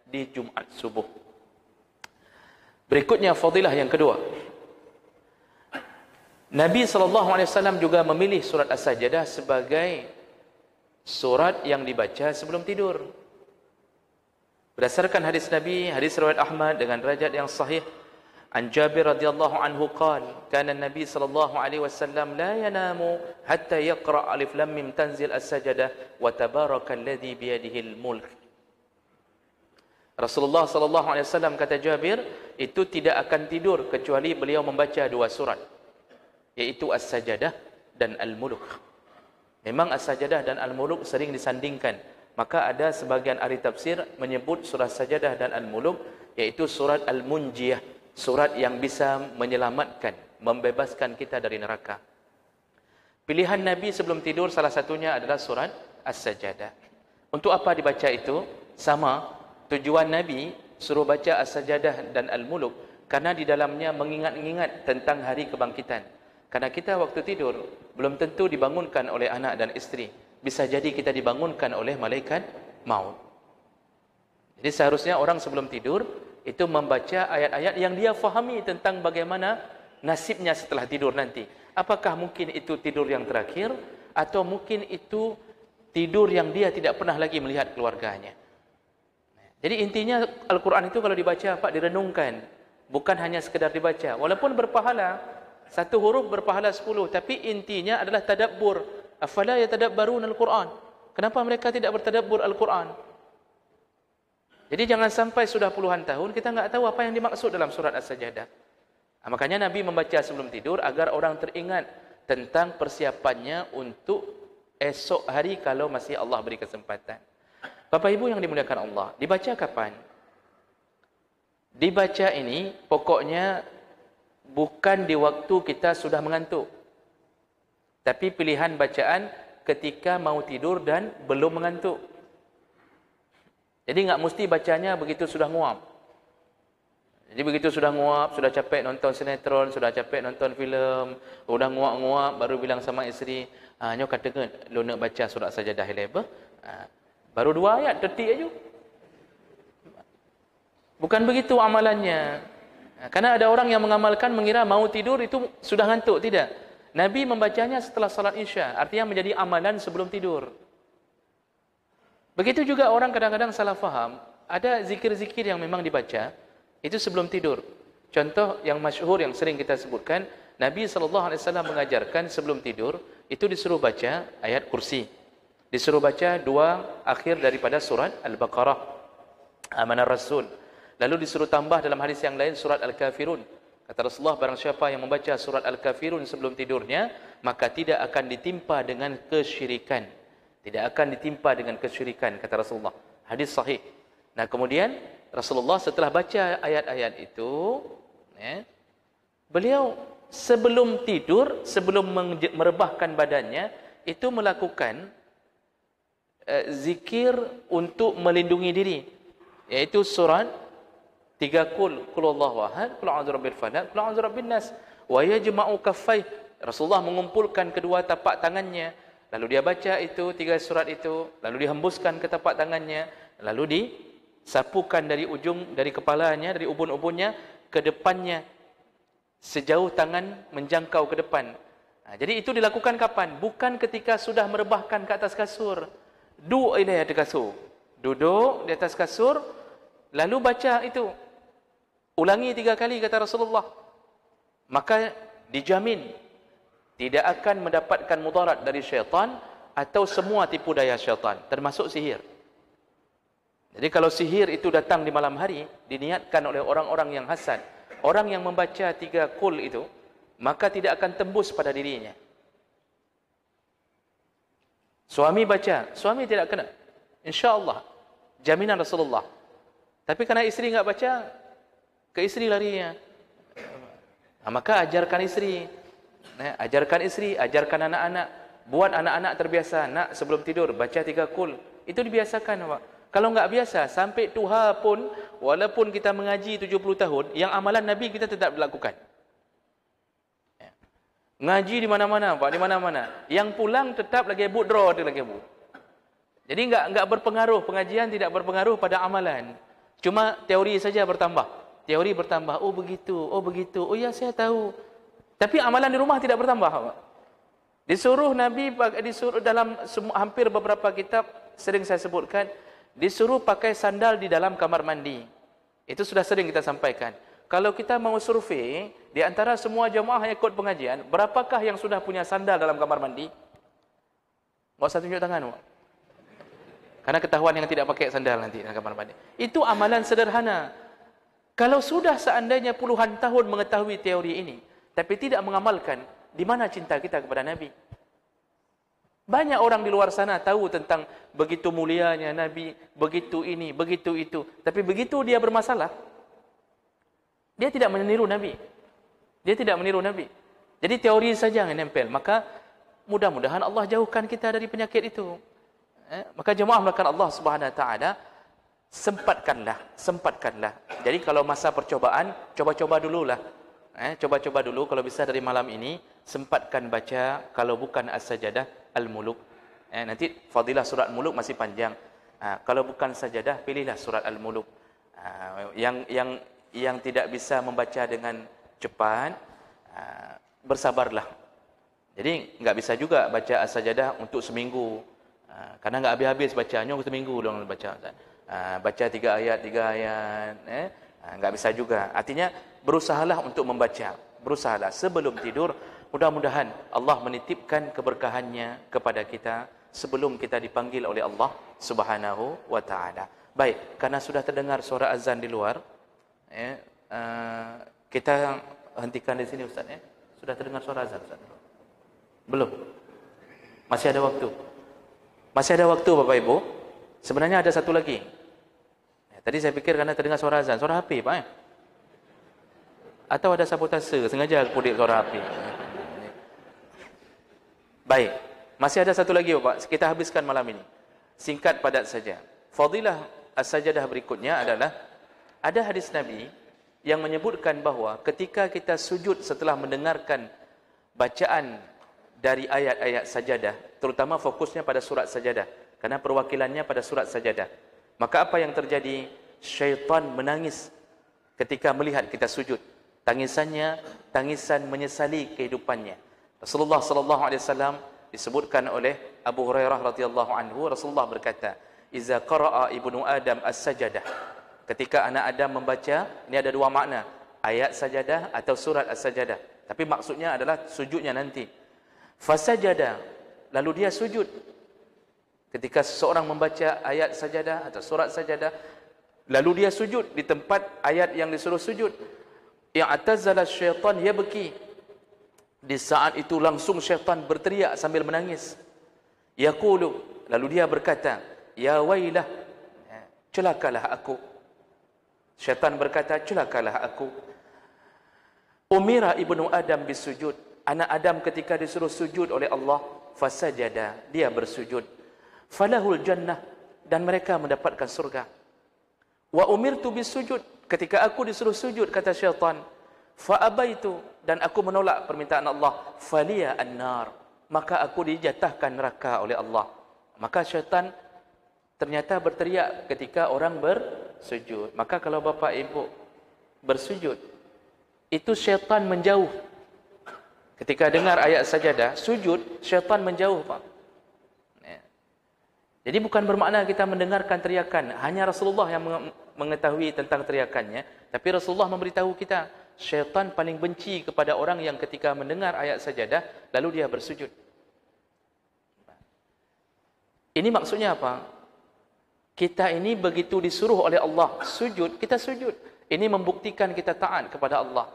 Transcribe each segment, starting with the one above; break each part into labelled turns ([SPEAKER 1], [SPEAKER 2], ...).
[SPEAKER 1] di Jumat subuh. Berikutnya fadilah yang kedua. Nabi SAW juga memilih surat As-Sajdah sebagai surat yang dibaca sebelum tidur. Berdasarkan hadis Nabi, hadis riwayat Ahmad dengan derajat yang sahih, an Jabir radhiyallahu anhu qala, kana Nabi sallallahu alaihi wasallam la yanamu hatta yaqra alif lam mim tanzil as-sajdah wa tabarakalladzi bi yadihi al-mulk. Rasulullah sallallahu alaihi wasallam kata Jabir, itu tidak akan tidur kecuali beliau membaca dua surat, yaitu As-Sajdah dan Al-Mulk. Memang As-Sajdah dan Al-Mulk sering disandingkan. Maka ada sebagian ahli tafsir menyebut surah Sajdah dan Al-Mulk yaitu surat Al-Munjiyah, surat yang bisa menyelamatkan, membebaskan kita dari neraka. Pilihan Nabi sebelum tidur salah satunya adalah surat As-Sajdah. Untuk apa dibaca itu? Sama, tujuan Nabi suruh baca As-Sajdah dan Al-Mulk karena di dalamnya mengingat-ingat tentang hari kebangkitan. Karena kita waktu tidur belum tentu dibangunkan oleh anak dan isteri. Bisa jadi kita dibangunkan oleh malaikat maut. Jadi seharusnya orang sebelum tidur itu membaca ayat-ayat yang dia fahami tentang bagaimana nasibnya setelah tidur nanti. Apakah mungkin itu tidur yang terakhir atau mungkin itu tidur yang dia tidak pernah lagi melihat keluarganya. Jadi intinya Al-Quran itu kalau dibaca Pak direnungkan, bukan hanya sekedar dibaca. Walaupun berpahala, satu huruf berpahala 10, tapi intinya adalah tadabbur. Afala yatadabbarun Al-Quran. Kenapa mereka tidak bertadabbur Al-Quran? Jadi jangan sampai sudah puluhan tahun kita enggak tahu apa yang dimaksud dalam surat As-Sajdah. Makanya Nabi membaca sebelum tidur agar orang teringat tentang persiapannya untuk esok hari kalau masih Allah beri kesempatan. Bapak Ibu yang dimuliakan Allah, dibaca kapan? Dibaca ini pokoknya bukan di waktu kita sudah mengantuk. Tapi pilihan bacaan ketika mau tidur dan belum mengantuk. Jadi enggak mesti bacanya begitu sudah nguap. Jadi begitu sudah nguap, sudah capek nonton sinetron, sudah capek nonton filem, sudah nguap-nguap baru bilang sama isteri, "Nyo katakan lu nak baca surat Sajdah lebar." Baru 2 ayat detik aja. Bukan begitu amalannya. Karena ada orang yang mengamalkan mengira mau tidur itu sudah ngantuk, tidak. Nabi membacanya setelah salat Isya, artinya menjadi amalan sebelum tidur. Begitu juga orang kadang-kadang salah faham, ada zikir-zikir yang memang dibaca itu sebelum tidur. Contoh yang masyhur yang sering kita sebutkan, Nabi SAW mengajarkan sebelum tidur itu disuruh baca ayat kursi. Disuruh baca 2 akhir daripada surat Al-Baqarah, Amanar Rasul. Lalu disuruh tambah dalam hadis yang lain surat Al-Kafirun. Kata Rasulullah, barang siapa yang membaca surat Al-Kafirun sebelum tidurnya, maka tidak akan ditimpa dengan kesyirikan. Tidak akan ditimpa dengan kesyirikan, kata Rasulullah. Hadis sahih. Nah kemudian Rasulullah setelah baca ayat-ayat itu, beliau sebelum tidur, sebelum merebahkan badannya, itu melakukan zikir untuk melindungi diri, yaitu surat 3 kul huwallahu ahad, qul a'udzu birabbil falaq, qul a'udzu birabbin nas, wa yajma'u kaffai. Rasulullah mengumpulkan kedua tapak tangannya, lalu dia baca itu 3 surat itu, lalu dihembuskan ke tapak tangannya, lalu disapukan dari ujung, dari kepalanya, dari ubun-ubunnya ke depannya sejauh tangan menjangkau ke depan. Jadi itu dilakukan kapan? Bukan ketika sudah merebahkan ke atas kasur. Duduk di atas kasur. Duduk di atas kasur, lalu baca itu. Ulangi 3 kali kata Rasulullah. Maka dijamin tidak akan mendapatkan mudarat dari syaitan atau semua tipu daya syaitan, termasuk sihir. Jadi kalau sihir itu datang di malam hari, diniatkan oleh orang-orang yang hasad, orang yang membaca 3 kul itu, maka tidak akan tembus pada dirinya. Suami baca, suami tidak kena, insya-Allah, jaminan Rasulullah. Tapi karena isteri enggak baca, ke isteri larinya. Maka ajarkan isteri, ajarkan isteri, ajarkan anak-anak, buat anak-anak terbiasa. Nak sebelum tidur baca 3 kul, itu dibiasakan, Pak. Kalau enggak biasa, sampai tuha pun, walaupun kita mengaji 70 tahun, yang amalan Nabi kita tetap lakukan. Ngaji di mana-mana, Pak, di mana-mana. Yang pulang tetap lagi budro, lagi bu. Jadi enggak berpengaruh, pengajian tidak berpengaruh pada amalan. Cuma teori saja bertambah. Teori bertambah. Oh begitu, oh begitu. Oh ya saya tahu. Tapi amalan di rumah tidak bertambah. Disuruh Nabi, disuruh dalam hampir beberapa kitab, sering saya sebutkan, disuruh pakai sandal di dalam kamar mandi. Itu sudah sering kita sampaikan. Kalau kita mau survei, di antara semua jemaah yang ikut pengajian, berapakah yang sudah punya sandal dalam kamar mandi? Nggak usah tunjuk tangan. Karena ketahuan yang tidak pakai sandal nanti dalam kamar mandi. Itu amalan sederhana. Kalau sudah seandainya puluhan tahun mengetahui teori ini, tapi tidak mengamalkan, di mana cinta kita kepada Nabi? Banyak orang di luar sana tahu tentang begitu mulianya Nabi, begitu ini, begitu itu. Tapi begitu dia bermasalah, dia tidak meniru Nabi. Dia tidak meniru Nabi. Jadi teori saja yang nempel. Maka mudah-mudahan Allah jauhkan kita dari penyakit itu. Maka jemaah melakukan Allah Subhanahu Wa Taala, sempatkanlah. Jadi kalau masa percobaan, coba-coba dululah. Coba-coba dulu kalau bisa dari malam ini, sempatkan baca kalau bukan As-Sajadah Al-Muluk. Nanti fadilah surat Muluk masih panjang. Kalau bukan Sajadah, pilihlah surat Al-Muluk. Yang tidak bisa membaca dengan cepat, bersabarlah. Jadi nggak bisa juga baca As-Sajadah untuk seminggu. Karena nggak habis-habis bacanya, seminggu dong baca. Baca 3 ayat, nggak bisa juga. Artinya berusahalah untuk membaca. Berusahalah sebelum tidur. Mudah-mudahan Allah menitipkan keberkahannya kepada kita sebelum kita dipanggil oleh Allah Subhanahu Wa Taala. Baik, karena sudah terdengar suara azan di luar, kita hentikan di sini Ustaz. Sudah terdengar suara azan Ustaz? Belum? Masih ada waktu? Masih ada waktu Bapak Ibu. Sebenarnya ada satu lagi. Tadi saya pikir karena terdengar suara azan, suara HP Pak. Atau ada sabotase, sengaja kudip suara HP. Baik, masih ada satu lagi Bapak. Kita habiskan malam ini. Singkat padat saja. Fadilah As-Sajadah berikutnya adalah ada hadis Nabi yang menyebutkan bahawa ketika kita sujud setelah mendengarkan bacaan dari ayat-ayat sajadah, terutama fokusnya pada surat sajadah, karena perwakilannya pada surat sajadah, maka apa yang terjadi? Syaitan menangis ketika melihat kita sujud. Tangisannya, tangisan menyesali kehidupannya. Rasulullah sallallahu alaihi wasallam disebutkan oleh Abu Hurairah radhiyallahu anhu, Rasulullah berkata, "Iza qara'a ibnu Adam as-sajadah." Ketika anak Adam membaca, ini ada dua makna, ayat sajadah atau surat as-sajadah. Tapi maksudnya adalah sujudnya nanti. Fasajada, lalu dia sujud. Ketika seseorang membaca ayat sajadah atau surat sajadah, lalu dia sujud di tempat ayat yang disuruh sujud. I'tazala syaitan yabki. Di saat itu langsung syaitan berteriak sambil menangis. Yaqulu, lalu dia berkata, ya wailah, celakalah aku. Syaitan berkata, celakalah aku. Umira ibnu Adam bisujud. Anak Adam ketika disuruh sujud oleh Allah, fasajada, dia bersujud. Falahul jannah, dan mereka mendapatkan surga. Wa umirtu bisujud, ketika aku disuruh sujud, kata syaitan, fa abaitu, dan aku menolak permintaan Allah, faliya an-nar, maka aku dijatahkan neraka oleh Allah. Maka syaitan ternyata berteriak ketika orang bersujud. Maka kalau Bapak Ibu bersujud, itu syaitan menjauh. Ketika dengar ayat sajadah, sujud, syaitan menjauh Pak. Jadi bukan bermakna kita mendengarkan teriakan. Hanya Rasulullah yang mengetahui tentang teriakannya. Tapi Rasulullah memberitahu kita, syaitan paling benci kepada orang yang ketika mendengar ayat sajadah, lalu dia bersujud. Ini maksudnya apa? Kita ini begitu disuruh oleh Allah sujud, kita sujud. Ini membuktikan kita taat kepada Allah.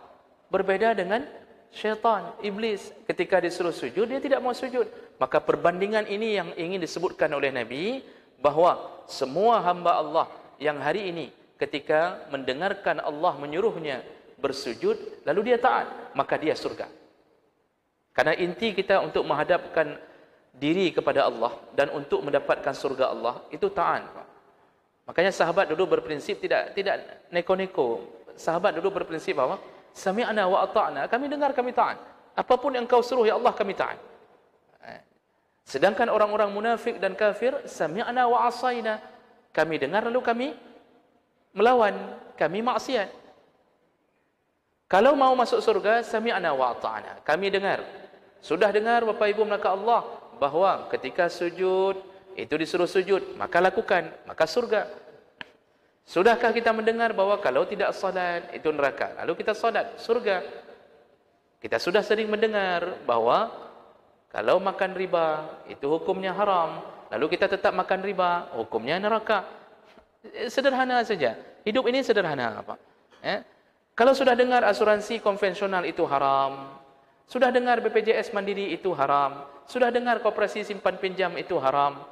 [SPEAKER 1] Berbeda dengan syaitan, iblis. Ketika disuruh sujud, dia tidak mau sujud. Maka perbandingan ini yang ingin disebutkan oleh Nabi, bahawa semua hamba Allah yang hari ini ketika mendengarkan Allah menyuruhnya bersujud, lalu dia taat, maka dia surga. Karena inti kita untuk menghadapkan diri kepada Allah dan untuk mendapatkan surga Allah, itu taat. Makanya sahabat dulu berprinsip tidak neko-neko. Sahabat dulu berprinsip apa? Sami'na wa ata'na, kami dengar, kami taat. Apapun yang kau suruh ya Allah, kami taat. Sedangkan orang-orang munafik dan kafir, sami'na wa asaina, kami dengar lalu kami melawan, kami maksiat. Kalau mau masuk surga, sami'na wa ata'na. Kami dengar. Sudah dengar Bapak Ibu melaka Allah bahawa ketika sujud itu disuruh sujud, maka lakukan, maka surga. Sudahkah kita mendengar bahawa kalau tidak salat itu neraka, lalu kita salat, surga? Kita sudah sering mendengar bahawa kalau makan riba itu hukumnya haram, lalu kita tetap makan riba, hukumnya neraka. Sederhana saja. Hidup ini sederhana, Pak. Kalau sudah dengar asuransi konvensional itu haram, sudah dengar BPJS Mandiri itu haram, sudah dengar koperasi simpan pinjam itu haram,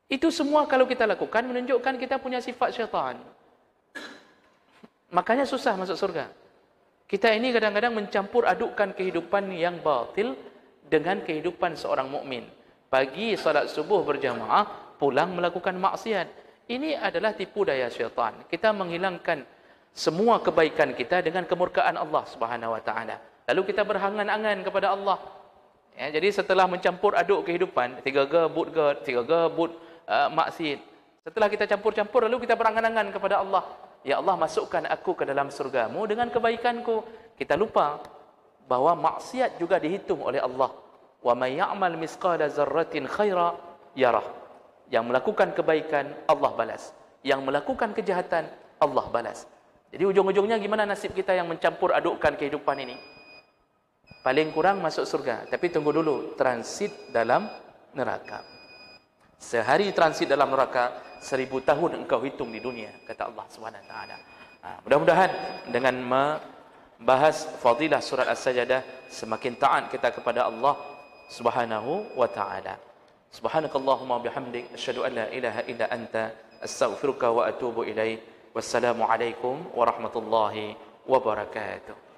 [SPEAKER 1] itu semua kalau kita lakukan menunjukkan kita punya sifat syaitan. Makanya susah masuk surga. Kita ini kadang-kadang mencampur adukkan kehidupan yang batil dengan kehidupan seorang mukmin. Pagi salat subuh berjamaah, pulang melakukan maksiat. Ini adalah tipu daya syaitan. Kita menghilangkan semua kebaikan kita dengan kemurkaan Allah Subhanahu wa taala. Lalu kita berangan-angan kepada Allah. Jadi setelah mencampur aduk kehidupan, 3G but God, 3G but maksiat. Setelah kita campur-campur, lalu kita berangan-angan kepada Allah. Ya Allah, masukkan aku ke dalam surgamu dengan kebaikanku. Kita lupa bahawa maksiat juga dihitung oleh Allah. Wa may ya'mal misqala dzarratin khaira yarah. Yang melakukan kebaikan, Allah balas. Yang melakukan kejahatan, Allah balas. Jadi ujung-ujungnya gimana nasib kita yang mencampur adukkan kehidupan ini? Paling kurang masuk surga. Tapi tunggu dulu, transit dalam neraka. Sehari transit dalam neraka, 1000 tahun engkau hitung di dunia, kata Allah Subhanahu wa taala. Mudah-mudahan dengan membahas fadilah surat As-Sajdah, semakin taat kita kepada Allah Subhanahu wa taala. Subhanakallahumma bihamdik, asyhadu an la ilaha illa anta, astaghfiruka wa atubu ilaik. Wassalamualaikum warahmatullahi wabarakatuh.